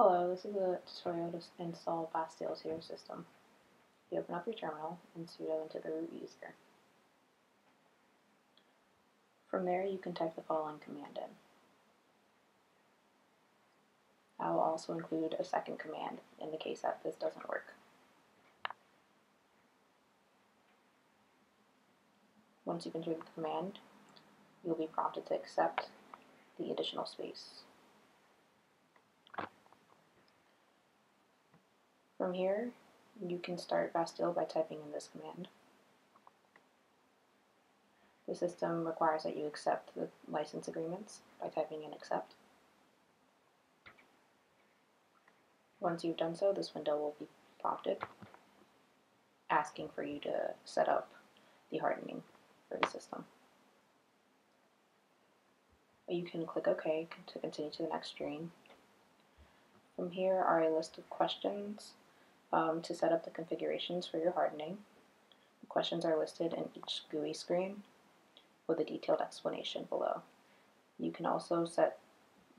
Hello, this is a tutorial to install Bastille to your system. You open up your terminal and sudo into the root user. From there, you can type the following command in. I will also include a second command in the case that this doesn't work. Once you've entered the command, you'll be prompted to accept the additional space. From here, you can start Bastille by typing in this command. The system requires that you accept the license agreements by typing in accept. Once you've done so, this window will be prompted, asking for you to set up the hardening for the system. You can click OK to continue to the next screen. From here are a list of questions to set up the configurations for your hardening. The questions are listed in each GUI screen with a detailed explanation below. You can also set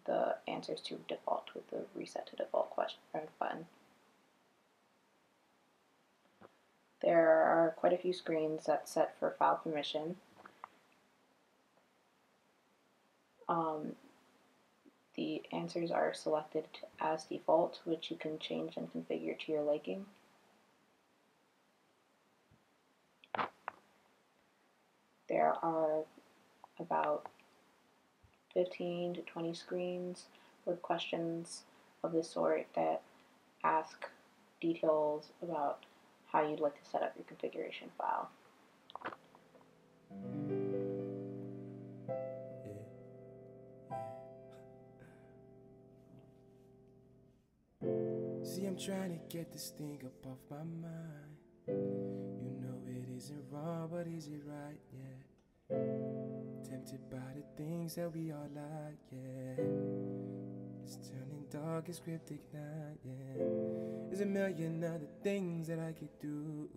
the answers to default with the reset to default button. There are quite a few screens that's set for file permission. The answers are selected as default, which you can change and configure to your liking. There are about 15 to 20 screens with questions of this sort that ask details about how you'd like to set up your configuration file. See, I'm trying to get this thing up off my mind. You know it isn't wrong, but is it right? Yeah. Tempted by the things that we all like, yeah. It's turning dark, it's cryptic night, yeah. There's a million other things that I could do,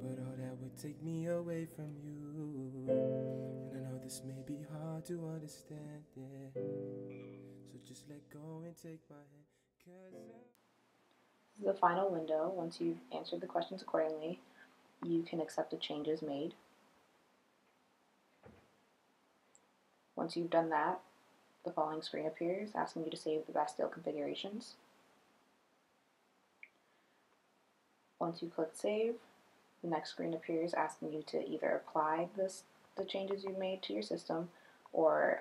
but all that would take me away from you. And I know this may be hard to understand, yeah. So just let go and take my hand. This is the final window. Once you've answered the questions accordingly, you can accept the changes made. Once you've done that, the following screen appears asking you to save the Bastille configurations. Once you click save, the next screen appears asking you to either apply the changes you've made to your system or